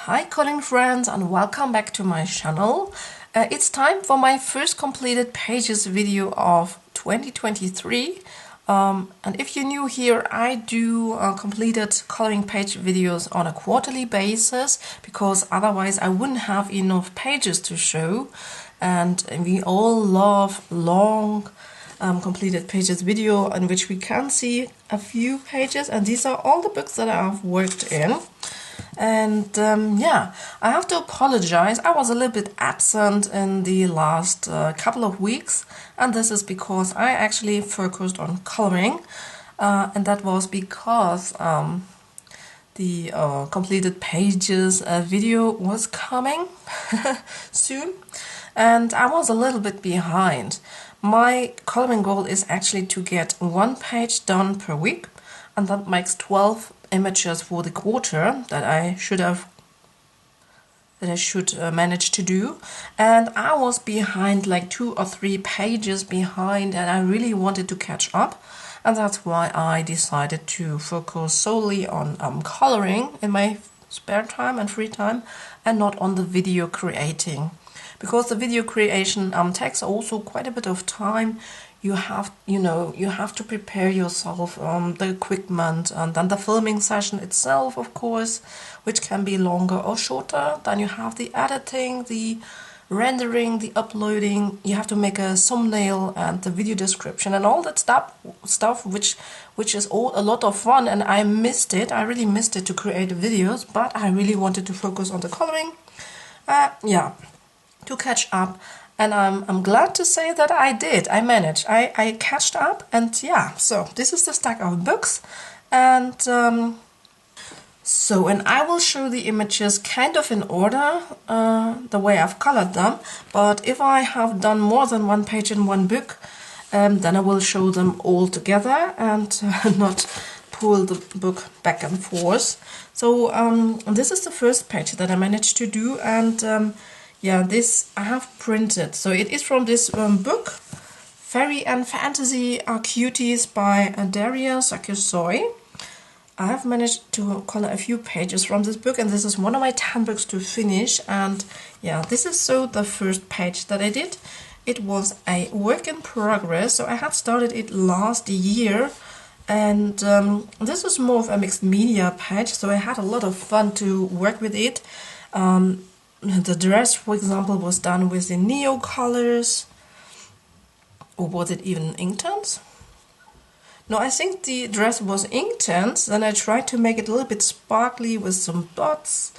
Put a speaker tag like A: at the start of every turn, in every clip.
A: Hi coloring friends and welcome back to my channel. It's time for my first completed pages video of 2023. And if you're new here, I do completed coloring page videos on a quarterly basis because otherwise I wouldn't have enough pages to show. And we all love long completed pages video in which we can see a few pages, and these are all the books that I've worked in. And yeah, I have to apologize. I was a little bit absent in the last couple of weeks, and this is because I actually focused on coloring, and that was because the completed pages video was coming soon, and I was a little bit behind. My coloring goal is actually to get one page done per week, and that makes 12 images for the quarter that I should manage to do. And I was behind, like 2 or 3 pages behind, and I really wanted to catch up, and that's why I decided to focus solely on coloring in my spare time and free time, and not on the video creating, because the video creation takes also quite a bit of time. You have to prepare yourself, the equipment, and then the filming session itself, of course, which can be longer or shorter. Then you have the editing, the rendering, the uploading. You have to make a thumbnail and the video description and all that stuff, which is all a lot of fun. And I missed it. I really missed it to create videos, but I really wanted to focus on the coloring. Yeah, to catch up. And I'm glad to say that I did. I managed. I catched up, and yeah, so this is the stack of books. And and I will show the images kind of in order, the way I've colored them. But if I have done more than one page in one book, then I will show them all together and not pull the book back and forth. So this is the first page that I managed to do, and yeah, this I have printed. So it is from this book, Fairy and Fantasy Cuties by Derya, Cakirsoy. I have managed to color a few pages from this book, and this is one of my 10 books to finish. And yeah, this is the first page that I did. It was a work in progress, so I had started it last year. And this is more of a mixed media page, so I had a lot of fun to work with it. The dress, for example, was done with the neo colors, or was it even Inktense? No, I think the dress was Inktense. Then I tried to make it a little bit sparkly with some dots,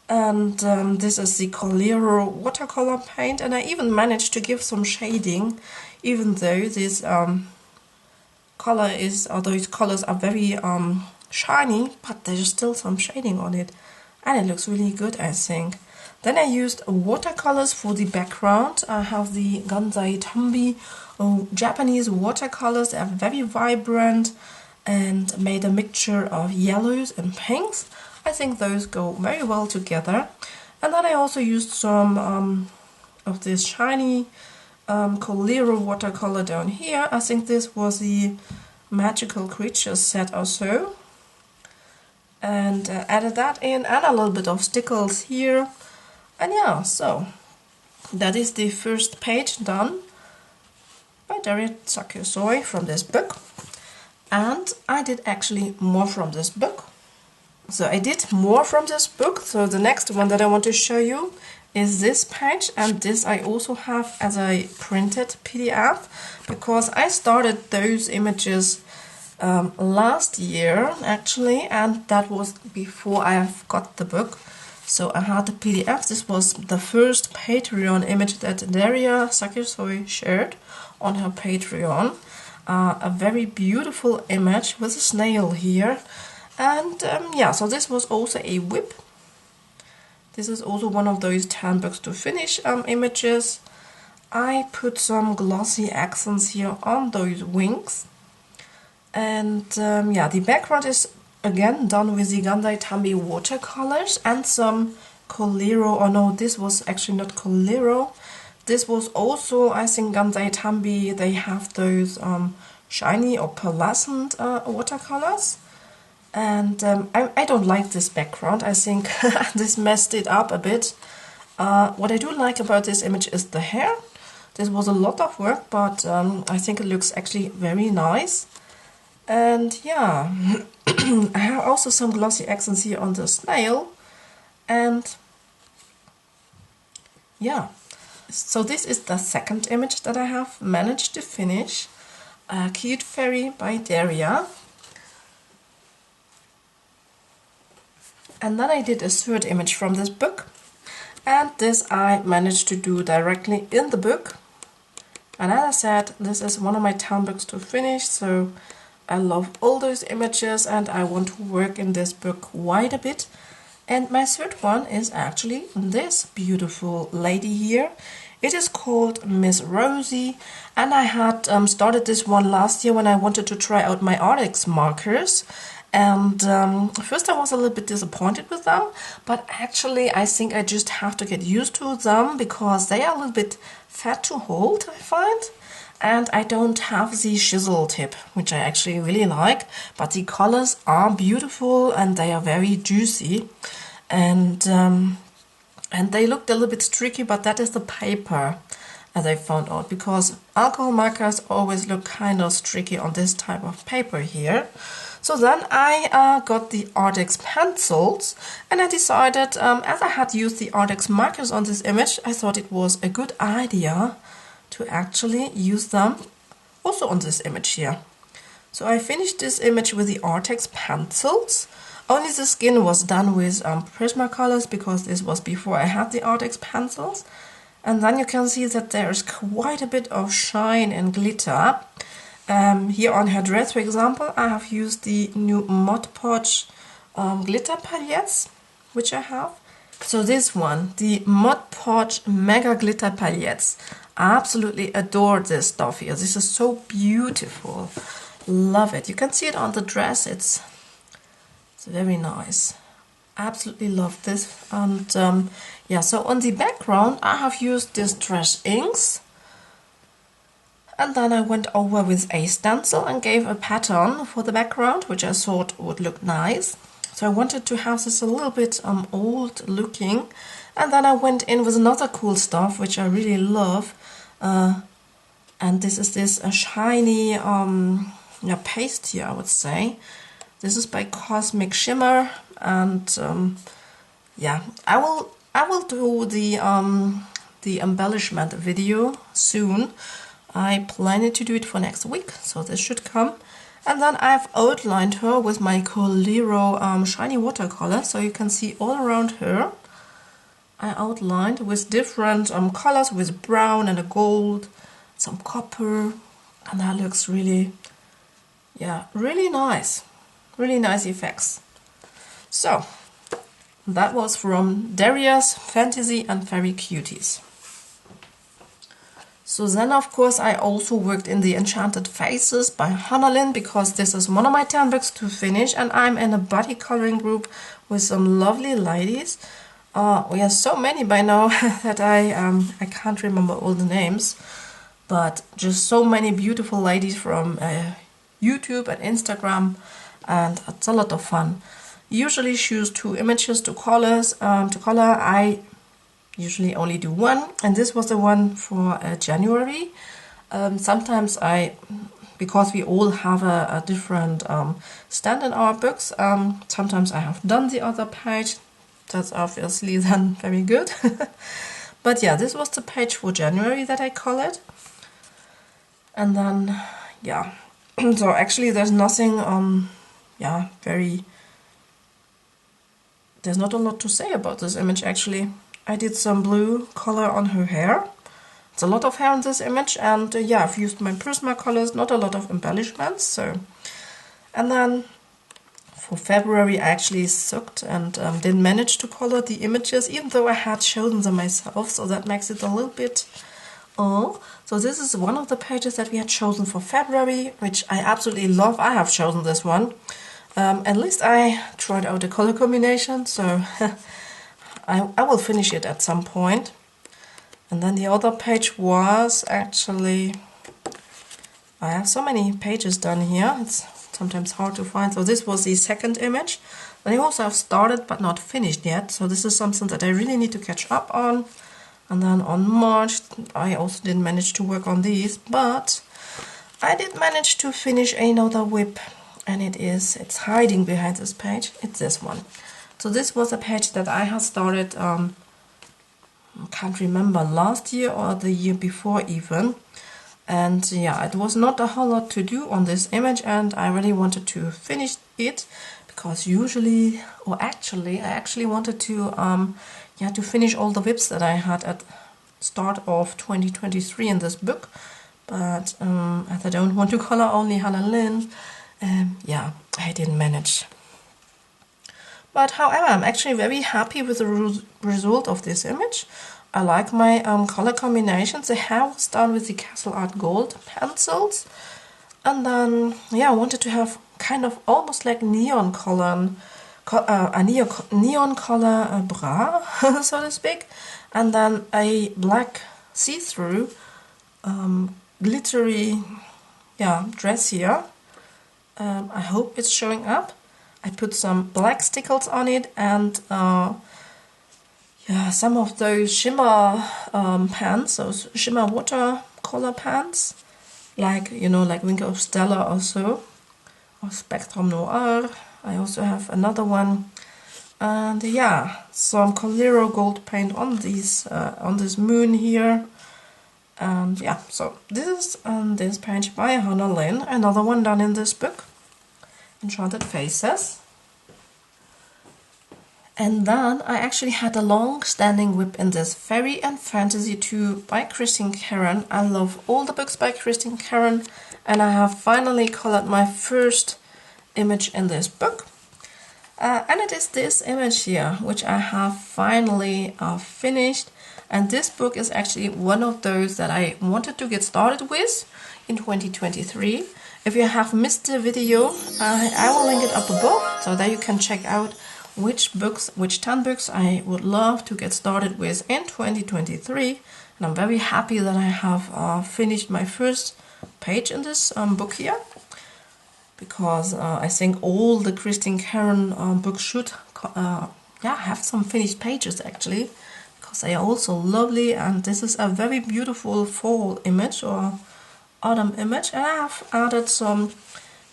A: and this is the Colero watercolor paint, and I even managed to give some shading, even though this those colors are very shiny, but there's still some shading on it, and it looks really good, I think. Then I used watercolors for the background. I have the Gansai Tambi Japanese watercolors. They are very vibrant and made a mixture of yellows and pinks. I think those go very well together. And then I also used some of this shiny Colero watercolor down here. I think this was the Magical Creatures set or so. And added that in, and a little bit of stickles here. And yeah, so that is the first page done by Derya Cakirsoy from this book. And I did actually more from this book. So I did more from this book. So the next one that I want to show you is this page, and this I also have as a printed PDF, because I started those images last year actually, and that was before I have got the book. So I had the PDF. This was the first Patreon image that Derya Cakirsoy shared on her Patreon. A very beautiful image with a snail here. And yeah, so this was also a whip. This is also one of those 10 books to finish images. I put some glossy accents here on those wings. And yeah, the background is again done with the Gansai Tambi watercolors and some Colero. Oh no, this was actually not Colero. This was also, I think, Gansai Tambi. They have those shiny or pearlescent watercolors. And I don't like this background. I think this messed it up a bit. What I do like about this image is the hair. This was a lot of work, but I think it looks actually very nice. And yeah, I have also some glossy accents here on the snail. And yeah, so this is the second image that I have managed to finish. Cute Fairy by Derya. And then I did a third image from this book. And this I managed to do directly in the book. And as I said, this is one of my 10 books to finish, so I love all those images and I want to work in this book quite a bit. And my third one is actually this beautiful lady here. It is called Miss Rosy, and I had started this one last year when I wanted to try out my Artix markers. And first I was a little bit disappointed with them, but actually I think I just have to get used to them because they are a little bit fat to hold, I find. And I don't have the chisel tip, which I actually really like, but the colors are beautiful and they are very juicy. And they looked a little bit streaky, but that is the paper, as I found out, because alcohol markers always look kind of streaky on this type of paper here. So then I got the Artix pencils, and I decided, as I had used the Artix markers on this image, I thought it was a good idea to actually use them also on this image here. So I finished this image with the Artix pencils. Only the skin was done with Prismacolors because this was before I had the Artix pencils. And then you can see that there is quite a bit of shine and glitter. Here on her dress, for example, I have used the new Mod Podge glitter palettes, which I have. So this one, the Mod Podge Mega Glitter Palettes. I absolutely adore this stuff here. This is so beautiful. Love it. You can see it on the dress. It's very nice. Absolutely love this. And yeah, so on the background, I have used this Trash inks. And then I went over with a stencil and gave a pattern for the background, which I thought would look nice. So I wanted to have this a little bit old looking. And then I went in with another cool stuff, which I really love. And this is this shiny yeah, paste here, I would say. This is by Cosmic Shimmer. And yeah, I will do the embellishment video soon. I plan to do it for next week, so this should come. And then I've outlined her with my Coliro shiny watercolor, so you can see all around her. I outlined with different colors, with brown and a gold, some copper, and that looks really, yeah, really nice. Really nice effects. So, that was from Derya's Fantasy and Fairy Cuties. So then, of course, I also worked in the Enchanted Faces by Lynn because this is one of my 10 books to finish, and I'm in a buddy coloring group with some lovely ladies. We have so many by now that I can't remember all the names, but just so many beautiful ladies from YouTube and Instagram, and it's a lot of fun. Usually choose 2 images to color. I usually only do 1, and this was the one for January. Sometimes because we all have a different stand in our books, sometimes I have done the other page. That's obviously then very good. But yeah, this was the page for January that I colored. And then, yeah, so actually there's nothing, yeah, there's not a lot to say about this image actually. I did some blue color on her hair. It's a lot of hair in this image, and yeah, I've used my Prismacolors, not a lot of embellishments. So, and then for February I actually sucked and didn't manage to color the images, even though I had chosen them myself, so that makes it a little bit so this is one of the pages that we had chosen for February, which I absolutely love. I have chosen this one. At least I tried out the color combination, so I will finish it at some point. And then the other page was actually, I have so many pages done here, it's sometimes hard to find. So this was the second image. And I also have started but not finished yet. So this is something that I really need to catch up on. And then on March, I also didn't manage to work on these, but I did manage to finish another whip. And it's hiding behind this page. It's this one. So this was a page that I had started, I can't remember, last year or the year before even. And yeah, it was not a whole lot to do on this image, and I really wanted to finish it because usually, or actually, I actually wanted to to finish all the whips that I had at start of 2023 in this book. But as I don't want to color only Hannah Lynn, I didn't manage. But however, I'm actually very happy with the result of this image. I like my color combinations. The hair was done with the Castle Art Gold pencils. And then, I wanted to have kind of almost like neon color, neon color bra, so to speak. And then a black see-through glittery dress here. I hope it's showing up. I put some black stickles on it and some of those shimmer pants, those shimmer watercolor pants, like Winker of Stella or so, or Spectrum Noir. I also have another one, and some Colero gold paint on these on this moon here. And so this is this page by Hannah Lynn, another one done in this book, Enchanted Faces. And then I actually had a long-standing whip in this, Fairy and Fantasy 2 by Christine Karron. I love all the books by Christine Karron, and I have finally colored my first image in this book. And it is this image here, which I have finally finished. And this book is actually one of those that I wanted to get started with in 2023. If you have missed the video, I will link it up above, so that you can check out which 10 books I would love to get started with in 2023. And I'm very happy that I have finished my first page in this book here, because I think all the Christine Karron books should have some finished pages actually, because they are also lovely. And this is a very beautiful fall image or autumn image, and I have added some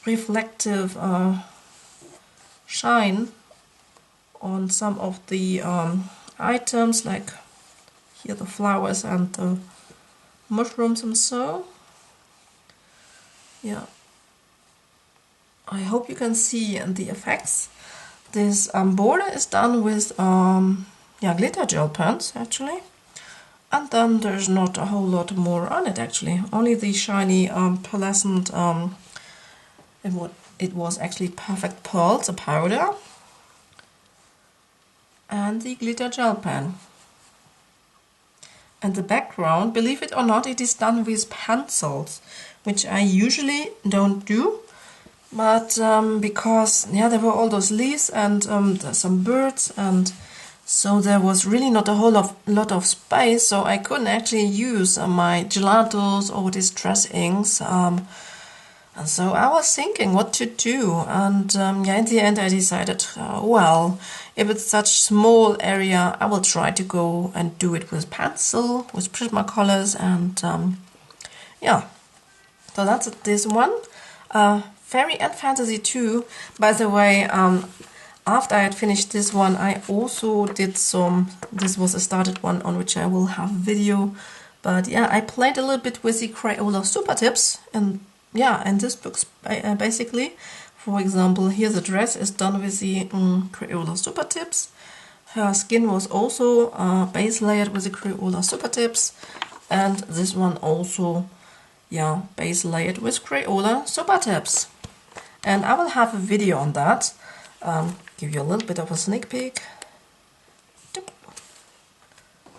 A: reflective shine on some of the items, like here the flowers and the mushrooms and so. I hope you can see the effects. This border is done with glitter gel pens actually, and then there's not a whole lot more on it actually, only the shiny pearlescent, it was actually Perfect Pearls, a powder, and the glitter gel pen. And the background, believe it or not, it is done with pencils, which I usually don't do. But because there were all those leaves and some birds, and so there was really not a whole lot of space, so I couldn't actually use my gelatos or distress inks. And so I was thinking what to do, and in the end I decided, well, if it's such small area, I will try to go and do it with pencil, with Prismacolors, and so that's this one. Fairy and Fantasy 2, by the way, after I had finished this one, I also did this was a started one on which I will have video, but I played a little bit with the Crayola Super Tips, and in this book basically. For example, here the dress is done with the Crayola Super Tips. Her skin was also base layered with the Crayola Super Tips, and this one also base layered with Crayola Super Tips. And I will have a video on that, give you a little bit of a sneak peek.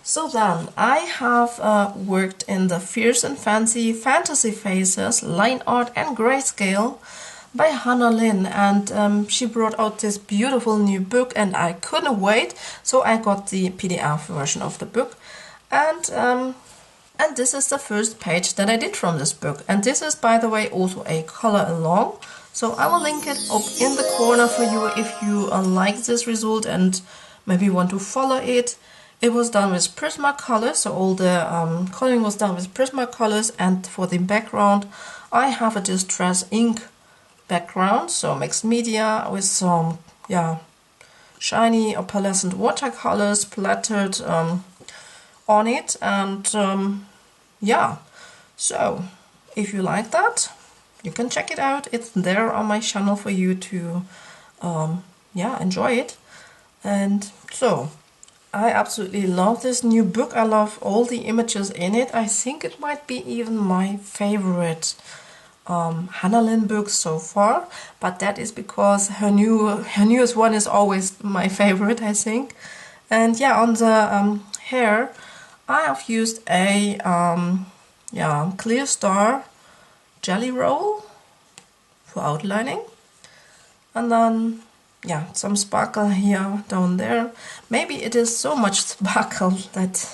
A: So then, I have worked in the Fierce and Fancy Fantasy Faces line art and grayscale by Hannah Lynn, and she brought out this beautiful new book, and I couldn't wait, so I got the PDF version of the book, and this is the first page that I did from this book. And this is, by the way, also a color along, So I will link it up in the corner for you if you like this result and maybe want to follow it. It was done with Prismacolor, so all the coloring was done with Prismacolors, and for the background I have a distress ink background, so mixed media with some shiny or pearlescent watercolors splattered on it, and so if you like that, you can check it out. It's there on my channel for you to enjoy it. And so I absolutely love this new book. I love all the images in it. I think it might be even my favorite Lynn book so far, but that is because her newest one is always my favorite, I think. And yeah, on the hair I have used a clear star jelly roll for outlining, and then some sparkle here down there. Maybe it is so much sparkle that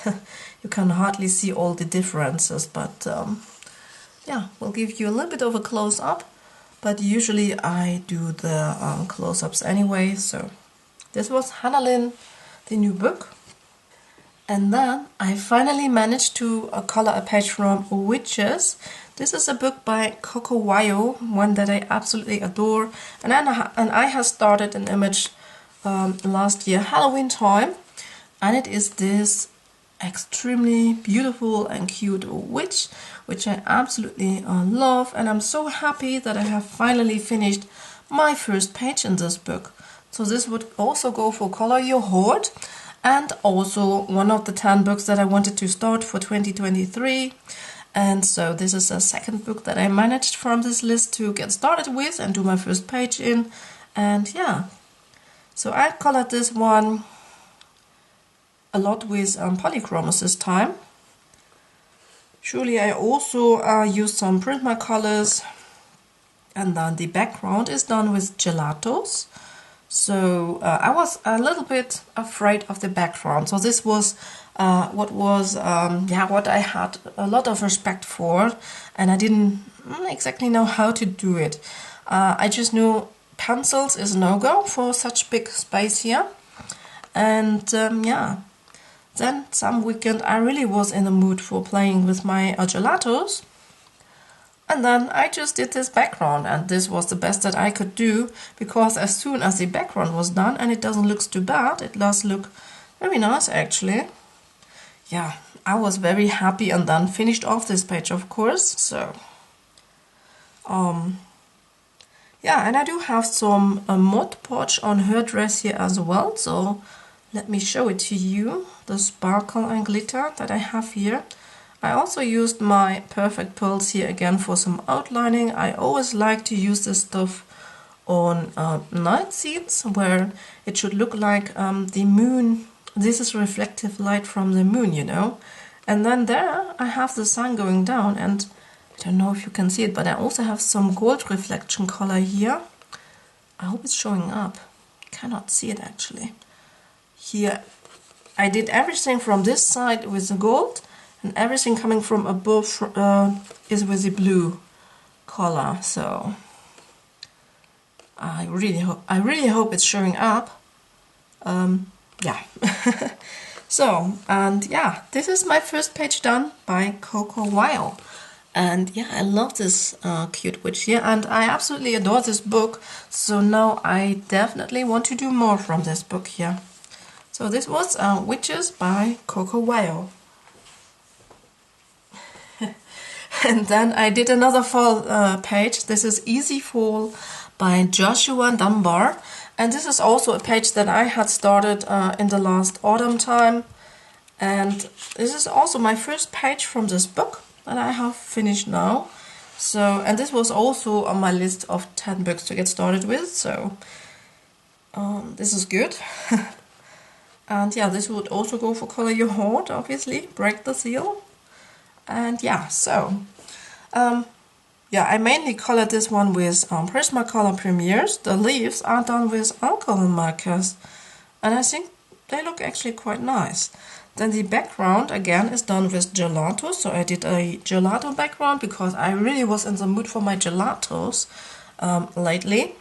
A: you can hardly see all the differences, but we'll give you a little bit of a close-up, but usually I do the close-ups anyway. So this was Lynn, the new book. And then I finally managed to color a page from Witches. This is a book by Coco Wayo, one that I absolutely adore. And I have started an image last year, Halloween time. And it is this extremely beautiful and cute witch, which I absolutely love. And I'm so happy that I have finally finished my first page in this book. So this would also go for Color Your Hoard, and also one of the 10 books that I wanted to start for 2023. And so this is a second book that I managed from this list to get started with and do my first page in. And so I colored this one a lot with polychromos this time. Surely I also used some Prismacolors, and then the background is done with gelatos. So I was a little bit afraid of the background. So this was what I had a lot of respect for, and I didn't exactly know how to do it. I just knew pencils is no-go for such big space here. And then some weekend I really was in the mood for playing with my gelatos. And then I just did this background, and this was the best that I could do, because as soon as the background was done, and it doesn't look too bad, it does look very nice actually. Yeah, I was very happy, and then finished off this page, of course. So and I do have some Mod Podge on her dress here as well, so let me show it to you, the sparkle and glitter that I have here. I also used my Perfect Pearls here again for some outlining. I always like to use this stuff on night scenes where it should look like the moon. This is reflective light from the moon, you know. And then there I have the sun going down, and I don't know if you can see it, but I also have some gold reflection color here. I hope it's showing up. I cannot see it actually. Here I did everything from this side with the gold, and everything coming from above is with the blue color. So I really hope it's showing up. So, and this is my first page done by Coco Wayo. And I love this cute witch here, and I absolutely adore this book. So now I definitely want to do more from this book here. So this was Witches by Coco Wayo. And then I did another fall page. This is Easy Fall by Joshua Dunbar. And this is also a page that I had started in the last autumn time. And this is also my first page from this book that I have finished now. So, and this was also on my list of 10 books to get started with. So this is good. And this would also go for Color Your Hoard, obviously. Break the Seal. And I mainly colored this one with Prismacolor Premieres. The leaves are done with alcohol markers, and I think they look actually quite nice. Then the background again is done with gelato, so I did a gelato background because I really was in the mood for my gelatos. lately.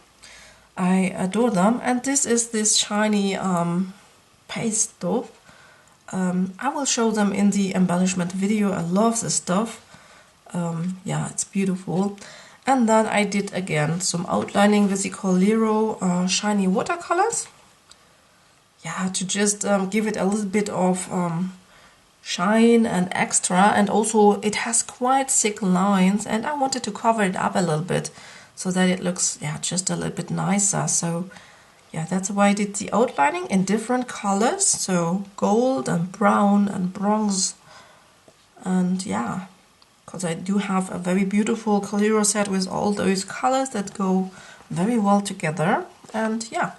A: I adore them, and this is this shiny paste stuff. I will show them in the embellishment video. I love this stuff. Yeah, it's beautiful. And then I did again some outlining with the Coliro shiny watercolors. Yeah, to just give it a little bit of shine and extra, and also it has quite thick lines, and I wanted to cover it up a little bit so that it looks, yeah, just a little bit nicer. So yeah, that's why I did the outlining in different colors, so gold and brown and bronze. And yeah, because I do have a very beautiful Coliro set with all those colors that go very well together. And yeah,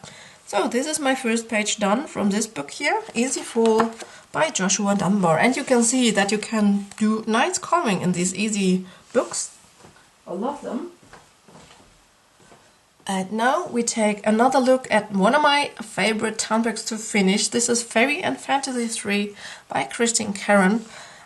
A: so this is my first page done from this book here, Easy Fall by Joshua Dunbar. And you can see that you can do nice coloring in these easy books. I love them. And now we take another look at one of my favorite town books to finish. This is Fairy and Fantasy 3 by Christine Karron.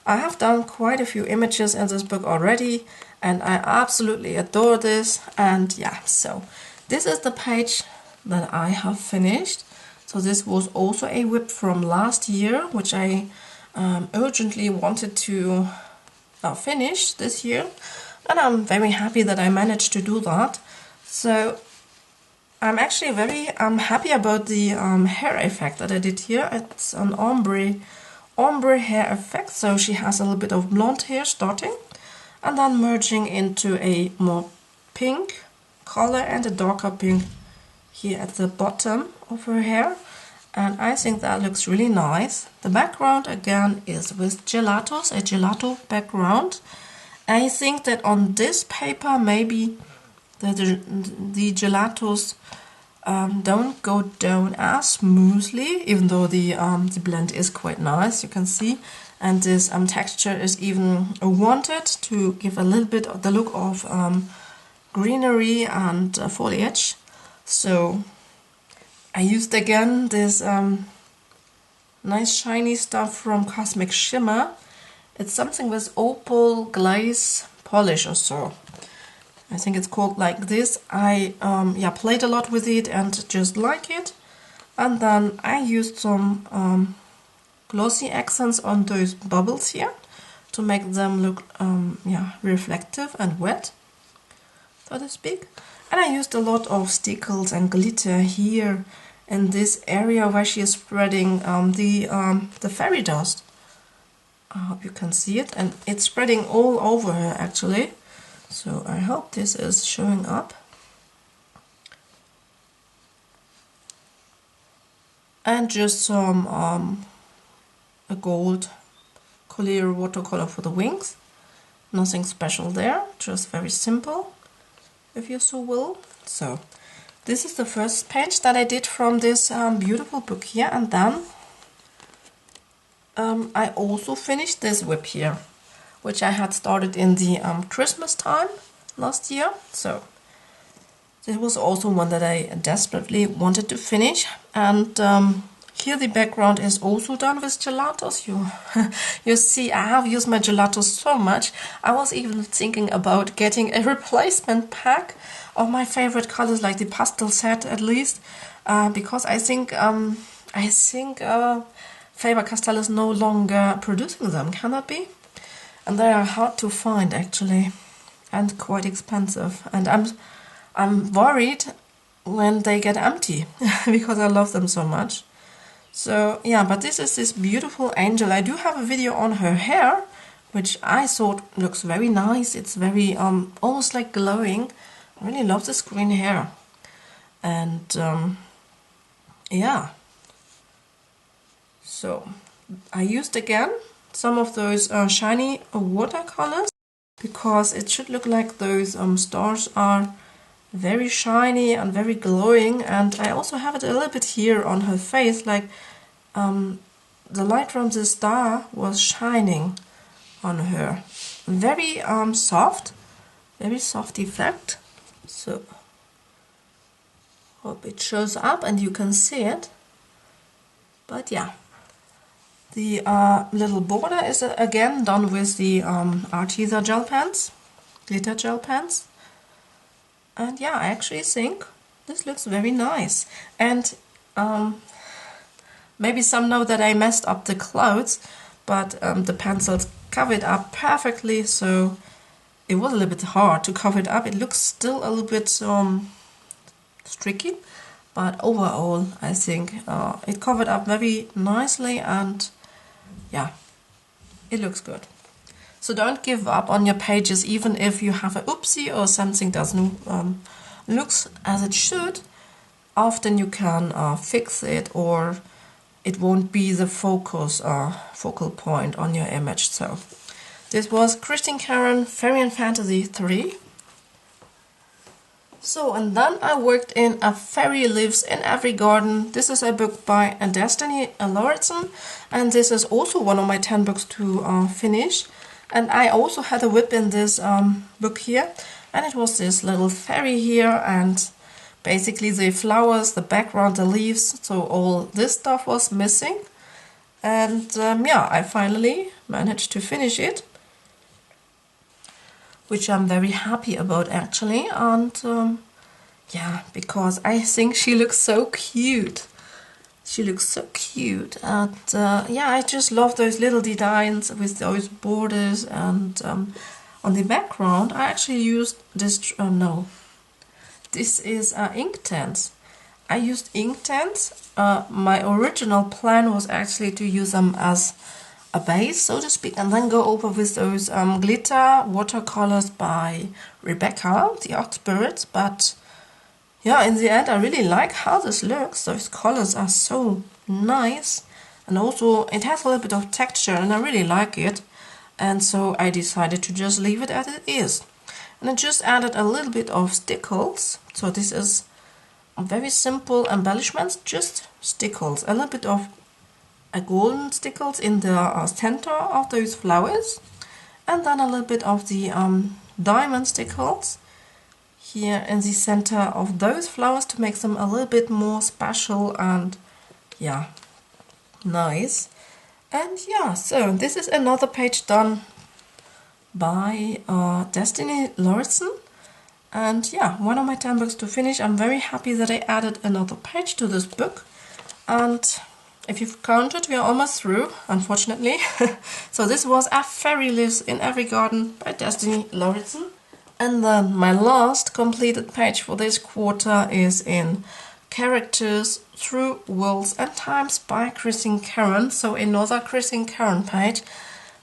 A: I have done quite a few images in this book already, and I absolutely adore this. And yeah, so this is the page that I have finished. So this was also a whip from last year, which I urgently wanted to finish this year. And I'm very happy that I managed to do that. So I'm actually very happy about the hair effect that I did here. It's an ombre hair effect, so she has a little bit of blonde hair starting and then merging into a more pink color and a darker pink here at the bottom of her hair. And I think that looks really nice. The background again is with gelatos, a gelato background. I think that on this paper maybe the gelatos don't go down as smoothly, even though the blend is quite nice, you can see. And this texture is even wanted to give a little bit of the look of greenery and foliage. So I used again this nice shiny stuff from Cosmic Shimmer. It's something with opal glaze polish or so. I think it's called like this. I played a lot with it and just like it. And then I used some glossy accents on those bubbles here to make them look reflective and wet, so to speak. And I used a lot of stickles and glitter here in this area where she is spreading the fairy dust. I hope you can see it, and it's spreading all over her actually. So I hope this is showing up. And just some a gold clear watercolor for the wings. Nothing special there, just very simple, if you so will. So this is the first page that I did from this beautiful book here, and then I also finished this whip here, which I had started in the Christmas time last year. So this was also one that I desperately wanted to finish. And here the background is also done with gelatos. You see, I have used my gelatos so much. I was even thinking about getting a replacement pack of my favorite colors, like the pastel set at least, because I think Faber-Castell is no longer producing them. Can that be? And they are hard to find actually, and quite expensive. And I'm worried when they get empty because I love them so much. So yeah, but this is this beautiful angel. I do have a video on her hair, which I thought looks very nice. It's very almost like glowing. I really love this green hair. And yeah, so I used again some of those shiny watercolors because it should look like those stars are very shiny and very glowing. And I also have it a little bit here on her face, like the light from the star was shining on her. Very soft effect. So hope it shows up and you can see it. But yeah, the little border is again done with the Arteza gel pens, glitter gel pens. And yeah, I actually think this looks very nice. And maybe some know that I messed up the clouds, but the pencils covered up perfectly, so it was a little bit hard to cover it up. It looks still a little bit tricky, but overall I think it covered up very nicely, and yeah, it looks good. So don't give up on your pages, even if you have a oopsie or something doesn't looks as it should. Often you can fix it, or it won't be the focal point on your image. So this was Christine Karron, Fairy and Fantasy 3. So, and then I worked in A Fairy Lives in Every Garden. This is a book by Destiny Lauritsen, and this is also one of my 10 books to finish. And I also had a whip in this book here, and it was this little fairy here, and basically the flowers, the background, the leaves, so all this stuff was missing. And yeah, I finally managed to finish it, which I'm very happy about actually. And yeah, because I think she looks so cute. She looks so cute, and yeah, I just love those little designs with those borders. And on the background I actually used this, no, this is Inktense. I used Inktense. My original plan was actually to use them as a base, so to speak, and then go over with those glitter watercolors by Rebecca, the Art Spirits. But yeah, in the end I really like how this looks. Those colors are so nice, and also it has a little bit of texture, and I really like it. And so I decided to just leave it as it is. And I just added a little bit of stickles. So this is a very simple embellishments, just stickles, a little bit of a golden stickles in the center of those flowers, and then a little bit of the diamond stickles here in the center of those flowers to make them a little bit more special and yeah, nice. And yeah, so this is another page done by Destiny Lauritsen. And yeah, one of my 10 books to finish. I'm very happy that I added another page to this book. And if you've counted, we are almost through, unfortunately. So this was A Fairy Lives in Every Garden by Destiny Lauritsen. And then my last completed page for this quarter is in Characters Through Worlds and Times by Christine Karron. So another Christine Karron page,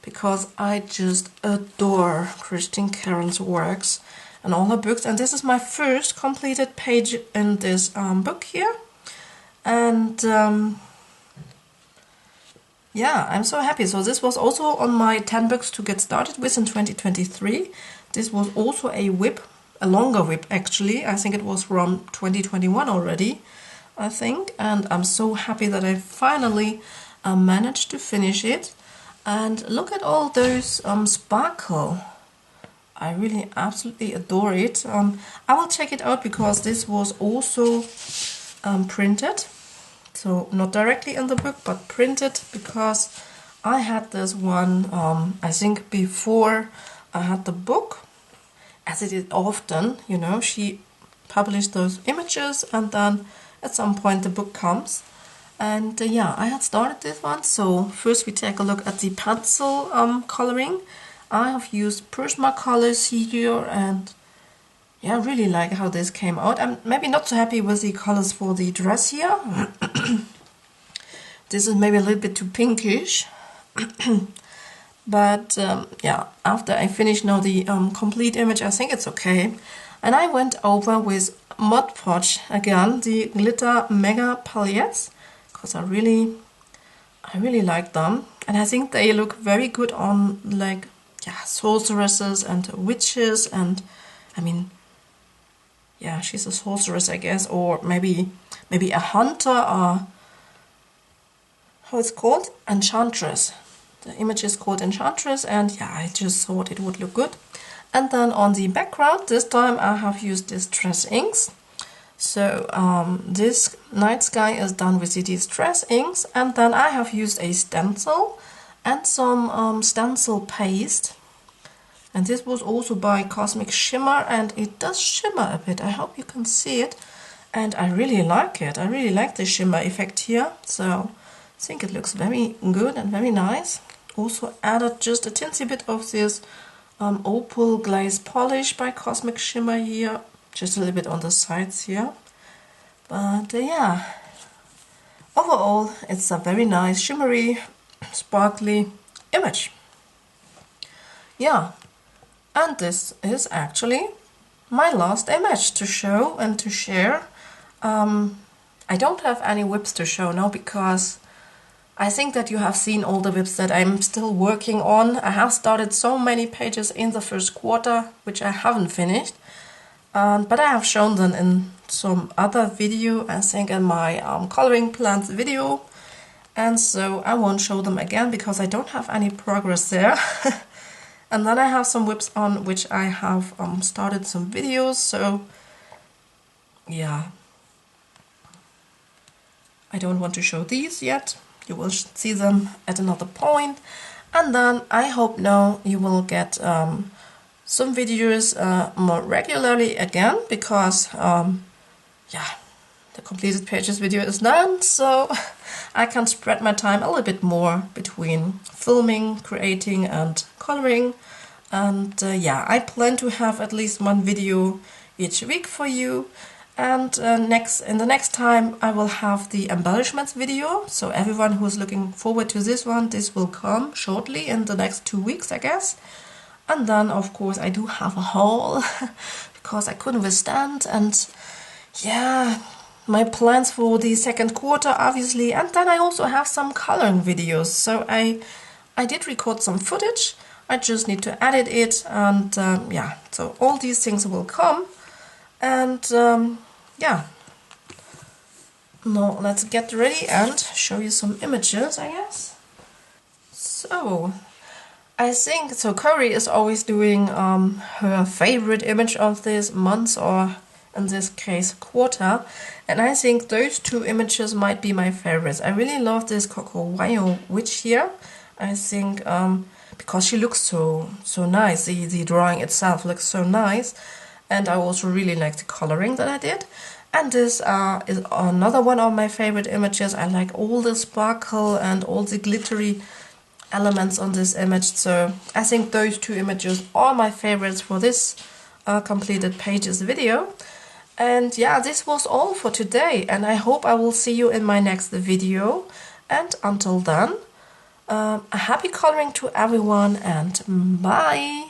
A: because I just adore Christine Karron's works and all her books. And this is my first completed page in this book here. And yeah, I'm so happy. So this was also on my 10 books to get started with in 2023. This was also a whip, a longer whip actually. I think it was from 2021 already, I think. And I'm so happy that I finally managed to finish it. And look at all those sparkle. I really absolutely adore it. I will check it out because this was also printed. So not directly in the book, but printed, because I had this one, I think before I had the book, as it is often, you know, she published those images and then at some point the book comes. And yeah, I had started this one. So first we take a look at the pencil coloring. I have used Prismacolors here, and yeah, I really like how this came out. I'm maybe not so happy with the colors for the dress here. This is maybe a little bit too pinkish. But yeah, after I finish now the complete image, I think it's okay. And I went over with Mod Podge again, the glitter mega palettes, because I really like them, and I think they look very good on like, yeah, sorceresses and witches. And I mean, yeah, she's a sorceress, I guess, or maybe a hunter, or how it's called, Enchantress. The image is called Enchantress, and yeah, I just thought it would look good. And then on the background, this time I have used Distress inks. So this night sky is done with the Distress inks, and then I have used a stencil and some stencil paste And this was also by Cosmic Shimmer, and it does shimmer a bit. I hope you can see it. And I really like it. I really like the shimmer effect here. So I think it looks very good and very nice. Also added just a teensy bit of this opal glaze polish by Cosmic Shimmer here. Just a little bit on the sides here. But yeah, overall it's a very nice shimmery, sparkly image. Yeah, and this is actually my last image to show and to share. I don't have any whips to show now because I think that you have seen all the whips that I'm still working on. I have started so many pages in the first quarter, which I haven't finished. But I have shown them in some other video, I think in my coloring plants video. And so I won't show them again because I don't have any progress there. And then I have some whips on which I have started some videos, so yeah. I don't want to show these yet. You will see them at another point. And then I hope now you will get some videos more regularly again, because yeah, the completed pages video is done, so I can spread my time a little bit more between filming, creating and coloring. And yeah, I plan to have at least one video each week for you. And in the next time I will have the embellishments video, so everyone who is looking forward to this one, this will come shortly in the next 2 weeks, I guess. And then of course I do have a haul because I couldn't withstand, and yeah, my plans for the second quarter obviously. And then I also have some coloring videos, so I did record some footage. I just need to edit it, and yeah, so all these things will come. And yeah, now let's get ready and show you some images, I guess. So I think, so Kori is always doing her favorite image of this month, or in this case quarter, and I think those two images might be my favorites. I really love this Cocowayo witch here. I think because she looks so nice, the drawing itself looks so nice, and I also really like the coloring that I did. And this is another one of my favorite images. I like all the sparkle and all the glittery elements on this image, so I think those two images are my favorites for this completed pages video. And yeah, this was all for today, and I hope I will see you in my next video. And until then, a happy coloring to everyone, and bye!